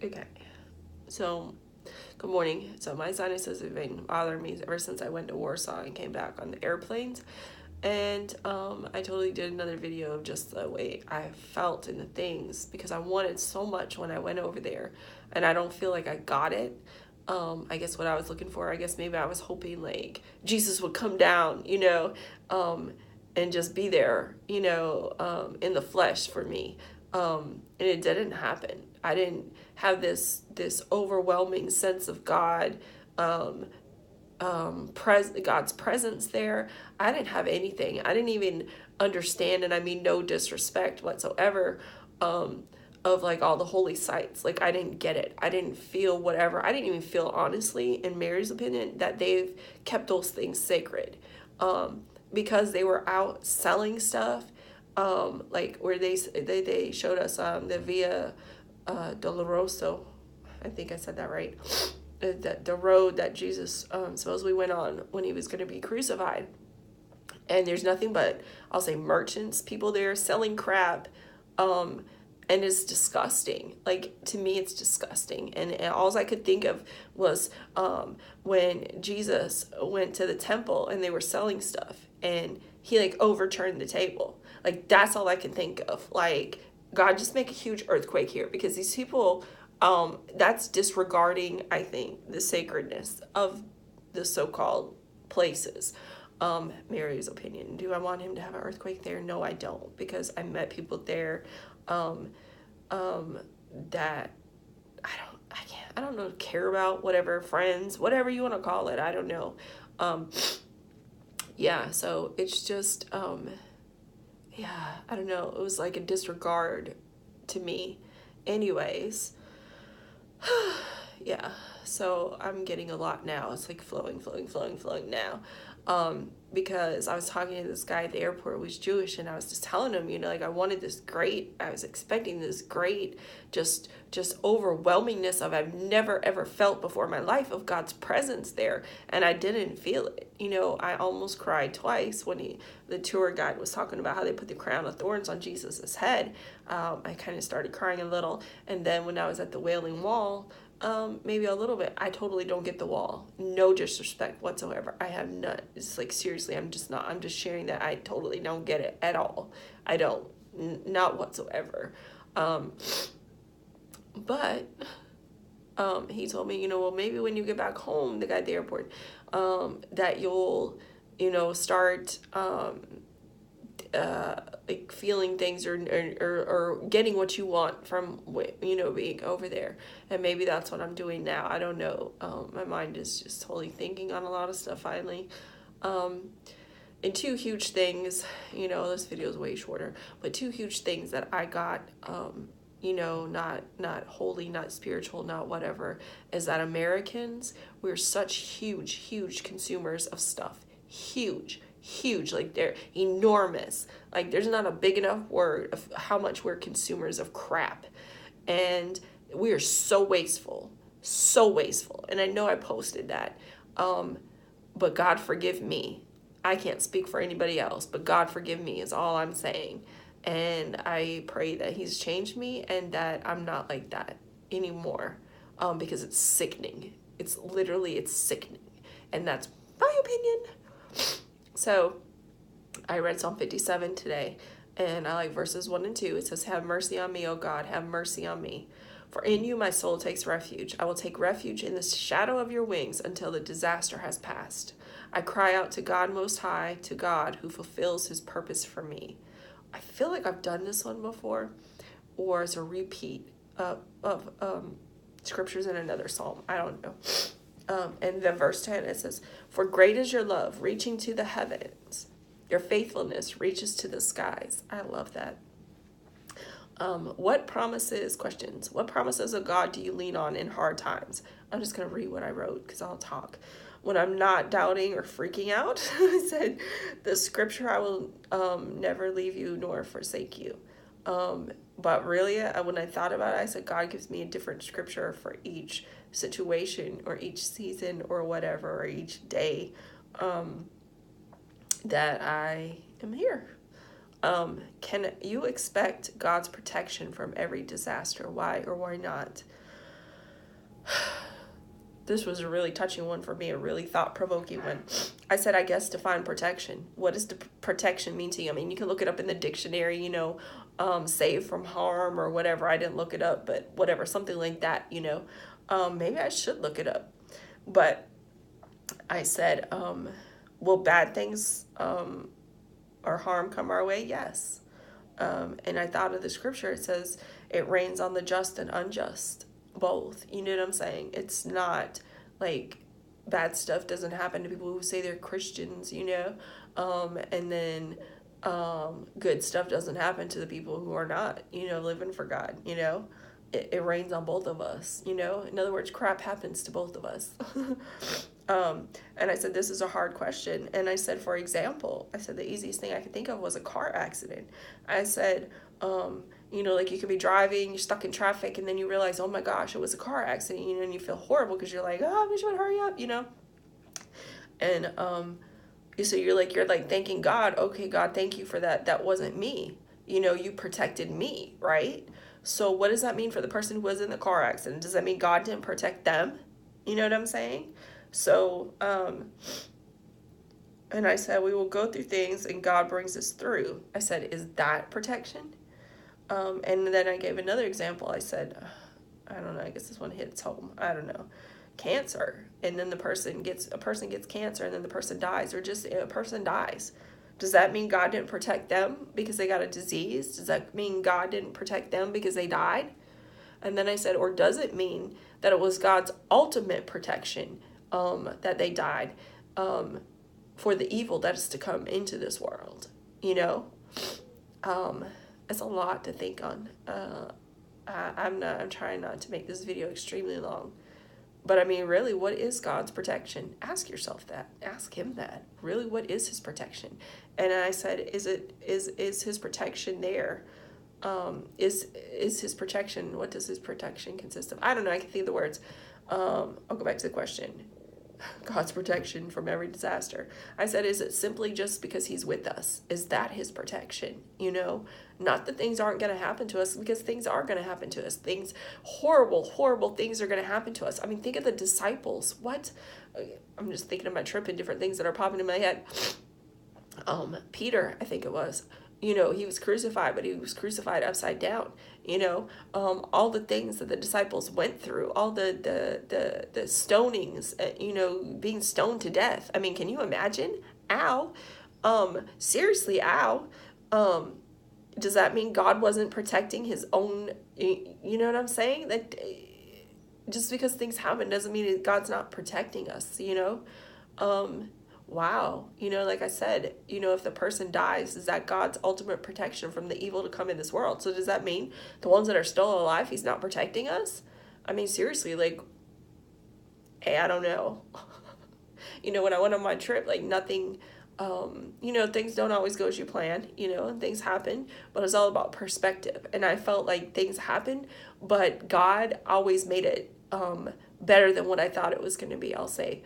Okay. So, good morning. So, my sinuses have been bothering me ever since I went to Warsaw and came back on the airplanes. And I totally did another video of just the way I felt and the things because I wanted so much when I went over there. And I don't feel like I got it. I guess what I was looking for, I guess maybe I was hoping like Jesus would come down, and just be there, in the flesh for me. And it didn't happen. I didn't have this overwhelming sense of God, um, God's presence there. I didn't have anything. I didn't even understand, and I mean no disrespect whatsoever, um, of like all the holy sites. Like I didn't get it. I didn't feel whatever. I didn't even feel, honestly, in Mary's opinion, that they've kept those things sacred, because they were out selling stuff, like where they showed us the Via Doloroso. I think I said that right. That the road that Jesus supposedly went on when he was going to be crucified. And there's nothing but, I'll say, merchants, people there selling crap. And it's disgusting. Like, to me, it's disgusting. And all I could think of was when Jesus went to the temple and they were selling stuff and he like overturned the table. Like, that's all I can think of. Like, God, just make a huge earthquake here because these people, that's disregarding, I think, the sacredness of the so-called places. Mary's opinion. Do I want him to have an earthquake there? No, I don't, because I met people there, um, that I don't know, care about, whatever, friends, whatever you want to call it. I don't know. Um, yeah, so it's just, yeah, I don't know. It was like a disregard to me. Anyways, yeah, so I'm getting a lot now. It's like flowing now. Because I was talking to this guy at the airport who was Jewish, and I was just telling him, like I wanted this great, I was expecting this great, just overwhelmingness of I've never ever felt before in my life of God's presence there, and I didn't feel it. I almost cried twice when the tour guide was talking about how they put the crown of thorns on Jesus's head. I kind of started crying a little, and then when I was at the Wailing Wall, maybe a little bit. I totally don't get the wall. No disrespect whatsoever. I have none. It's like, seriously, I'm just not. I'm just sharing that I totally don't get it at all. I don't. Not whatsoever. But he told me, well, maybe when you get back home, the guy at the airport, that you'll, start like feeling things, or getting what you want from being over there. And maybe that's what I'm doing now. I don't know. My mind is just totally thinking on a lot of stuff finally. And two huge things, this video is way shorter, but two huge things that I got, not holy, not spiritual, not whatever, is that Americans, we're such huge consumers of stuff. Huge, like they're enormous. Like there's not a big enough word of how much we're consumers of crap. And we are so wasteful. And I know I posted that. But God forgive me. I can't speak for anybody else, but God forgive me is all I'm saying. And I pray that he's changed me and that I'm not like that anymore. Because it's sickening. It's sickening. And that's my opinion. So I read Psalm 57 today, and I like verses 1 and 2. It says, "Have mercy on me, O God, have mercy on me. For in you my soul takes refuge. I will take refuge in the shadow of your wings until the disaster has passed. I cry out to God Most High, to God who fulfills his purpose for me." I feel like I've done this one before, or it's a repeat of scriptures in another psalm. I don't know. And then verse 10, it says, "For great is your love, reaching to the heavens. Your faithfulness reaches to the skies." I love that. What promises of God do you lean on in hard times? I'm just going to read what I wrote because I'll talk. When I'm not doubting or freaking out, I said, the scripture, "I will never leave you nor forsake you." But really, when I thought about it, I said, God gives me a different scripture for each situation or each season or whatever, or each day that I am here. Can you expect God's protection from every disaster? Why or why not? This was a really touching one for me, a really thought-provoking one. I said, I guess define protection. What does the protection mean to you? I mean, you can look it up in the dictionary, save from harm or whatever. I didn't look it up, but whatever, something like that, Maybe I should look it up. But I said, will bad things or harm come our way? Yes. And I thought of the scripture. It says it rains on the just and unjust, both. You know what I'm saying? It's not like bad stuff doesn't happen to people who say they're Christians, and then good stuff doesn't happen to the people who are not, living for God, It rains on both of us, In other words, crap happens to both of us. And I said, this is a hard question. And I said, for example, the easiest thing I could think of was a car accident. I said, like you could be driving, you're stuck in traffic, and then you realize, oh my gosh, it was a car accident, and you feel horrible because you're like, oh, I wish you would hurry up, And so you're like thanking God, okay, God, thank you for that. That wasn't me. You protected me, right? So what does that mean for the person who was in the car accident? Does that mean God didn't protect them? You know what I'm saying? So, and I said, we will go through things and God brings us through. I said, is that protection? And then I gave another example. I said, I don't know, I guess this one hits home. I don't know. Cancer. And then a person gets cancer and then the person dies, or just a person dies. Does that mean God didn't protect them because they got a disease? Does that mean God didn't protect them because they died? And then I said, or does it mean that it was God's ultimate protection that they died for the evil that is to come into this world? It's a lot to think on. I'm trying not to make this video extremely long. But I mean, really, what is God's protection? Ask yourself that. Ask him that. Really, what is his protection? And I said, is his protection there? Is his protection, what does his protection consist of? I don't know, I can think of the words. I'll go back to the question. God's protection from every disaster. I said, is it simply just because he's with us? Is that his protection? Not that things aren't going to happen to us, because things are going to happen to us. Horrible things are going to happen to us. I mean, think of the disciples. What? I'm just thinking of my trip and different things that are popping in my head. Peter, I think it was. He was crucified, but he was crucified upside down. All the things that the disciples went through, all the stonings, being stoned to death. I mean, can you imagine? Ow. Seriously, ow. Does that mean God wasn't protecting his own, you know what I'm saying? That just because things happen doesn't mean God's not protecting us, Wow. Like I said, if the person dies, is that God's ultimate protection from the evil to come in this world? So does that mean the ones that are still alive, he's not protecting us? I mean, seriously, hey, I don't know. When I went on my trip, nothing, things don't always go as you plan, and things happen, but it's all about perspective. And I felt like things happen, but God always made it better than what I thought it was going to be, I'll say.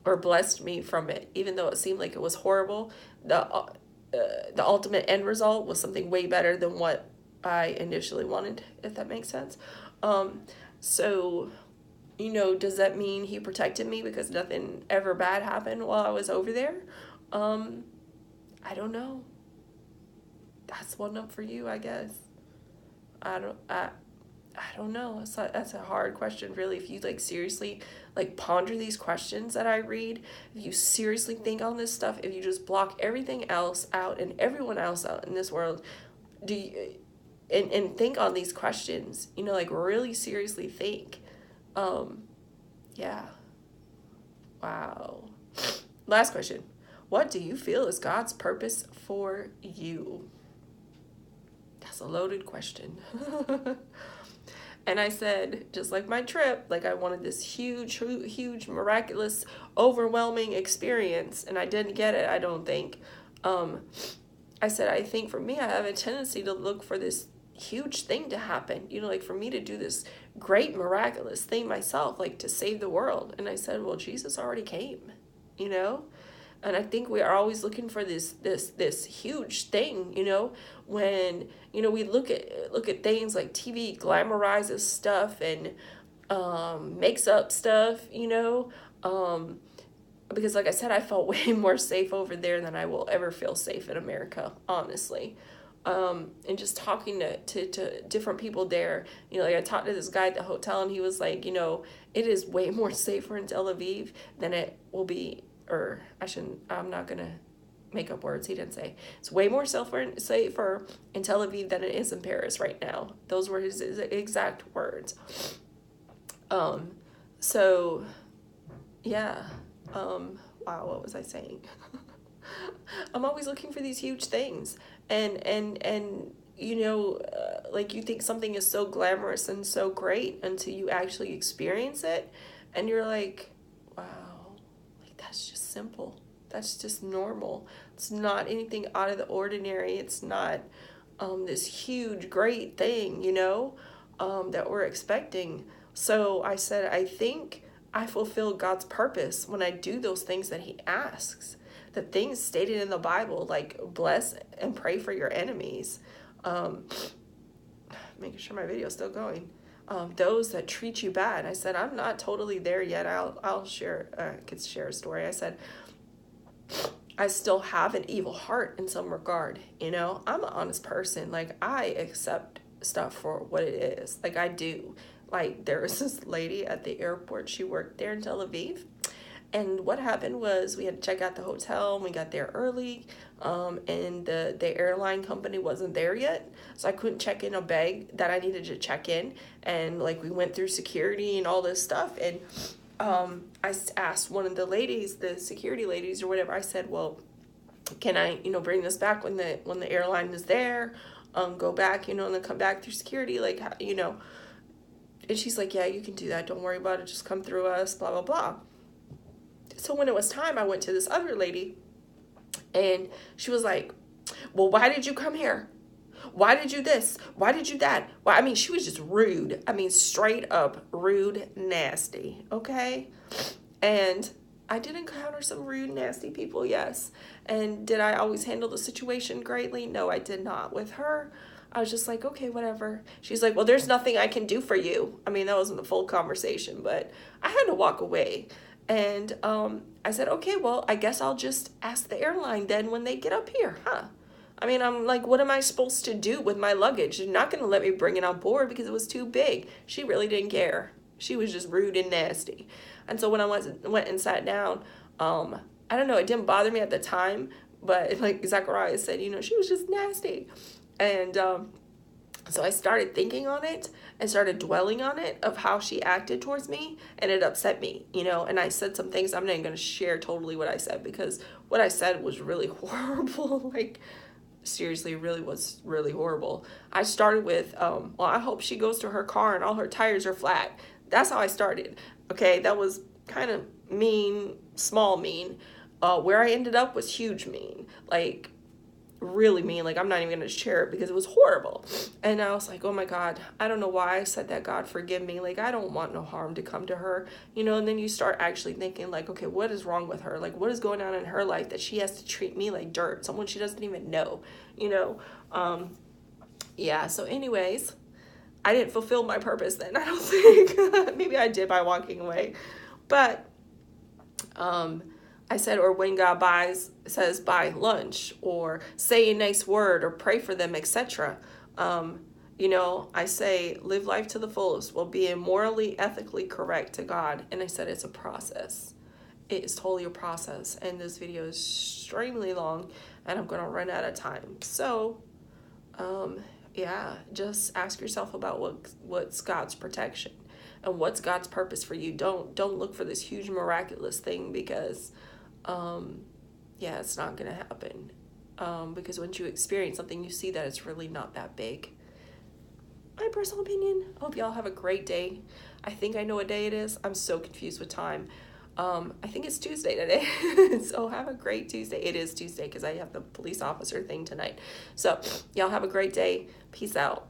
Or blessed me from it, even though it seemed like it was horrible. The ultimate end result was something way better than what I initially wanted, if that makes sense. Does that mean he protected me because nothing ever bad happened while I was over there? I don't know. That's one up for you, I guess. I don't know. That's a hard question, really. If you seriously ponder these questions that I read, if you seriously think on this stuff, if you just block everything else out and everyone else out in this world, and think on these questions, really seriously think. Yeah. Wow. Last question. What do you feel is God's purpose for you? That's a loaded question. And I said, just like my trip, I wanted this huge, miraculous, overwhelming experience, and I didn't get it, I don't think. I said, I think for me, I have a tendency to look for this huge thing to happen, for me to do this great, miraculous thing myself, to save the world. And I said, well, Jesus already came, And I think we are always looking for this huge thing, you know, when, you know, we look at things like TV glamorizes stuff and makes up stuff, you know, because like I said, I felt way more safe over there than I will ever feel safe in America, honestly. And just talking to different people there, you know, like I talked to this guy at the hotel and he was like, you know, it is way more safer in Tel Aviv than it will be, or I'm not gonna make up words, he didn't say. It's way more safer in Tel Aviv than it is in Paris right now. Those were his exact words. So yeah, wow, what was I saying? I'm always looking for these huge things, and you know, like you think something is so glamorous and so great until you actually experience it, and you're like, wow, like that's just simple. That's just normal. It's not anything out of the ordinary. It's not this huge, great thing, you know, that we're expecting. So I said, I think I fulfill God's purpose when I do those things that he asks. The things stated in the Bible, like bless and pray for your enemies. Making sure my video is still going. Those that treat you bad. I said, I'm not totally there yet. I'll share, could share a story. I said, I still have an evil heart in some regard. You know, I'm an honest person. Like, I accept stuff for what it is. Like, I do. Like, there was this lady at the airport. She worked there in Tel Aviv. And what happened was we had to check out the hotel and we got there early, and the airline company wasn't there yet. So I couldn't check in a bag that I needed to check in. And like we went through security and all this stuff. And I asked one of the ladies, the security ladies or whatever, I said, well, can I, you know, bring this back when the airline is there, go back, you know, and then come back through security, like, you know. And she's like, yeah, you can do that. Don't worry about it. Just come through us, blah, blah, blah. So when it was time, I went to this other lady and she was like, well, why did you come here? Why did you this? Why did you that? Well, I mean, she was just rude. I mean, straight up rude, nasty. Okay. And I did encounter some rude, nasty people. Yes. And did I always handle the situation greatly? No, I did not. With her, I was just like, okay, whatever. She's like, well, there's nothing I can do for you. I mean, that wasn't the full conversation, but I had to walk away. And I said, okay, well, I guess I'll just ask the airline then when they get up here, huh? I mean, I'm like, what am I supposed to do with my luggage? They're not going to let me bring it on board because it was too big. She really didn't care. She was just rude and nasty. And so when I went and sat down, I don't know, it didn't bother me at the time, but like Zachariah said, you know, she was just nasty. And so I started thinking on it and started dwelling on it of how she acted towards me, and it upset me, you know, and I said some things. I'm not even going to share totally what I said because what I said was really horrible. Like, seriously, really was really horrible. I started with, well, I hope she goes to her car and all her tires are flat. That's how I started. Okay, that was kind of mean, small mean. Where I ended up was huge mean. Like, really mean. Like, I'm not even gonna share it because it was horrible. And I was like, oh my God, I don't know why I said that. God forgive me. Like, I don't want no harm to come to her, you know. And then you start actually thinking like, okay, what is wrong with her? Like, what is going on in her life that she has to treat me like dirt, someone she doesn't even know, you know. Yeah, so anyways, I didn't fulfill my purpose then, I don't think. Maybe I did by walking away, but I said, or when God says buy lunch or say a nice word or pray for them, etc. You know, I say live life to the fullest while being morally, ethically correct to God. And I said it's a process. It is totally a process. And this video is extremely long and I'm going to run out of time. So, yeah, just ask yourself about what's God's protection and what's God's purpose for you. Don't look for this huge miraculous thing because yeah, it's not gonna happen, because once you experience something, you see that it's really not that big. My personal opinion. I hope y'all have a great day. I think I know what day it is. I'm so confused with time. I think it's Tuesday today. So have a great Tuesday. It is Tuesday because I have the police officer thing tonight. So y'all have a great day. Peace out.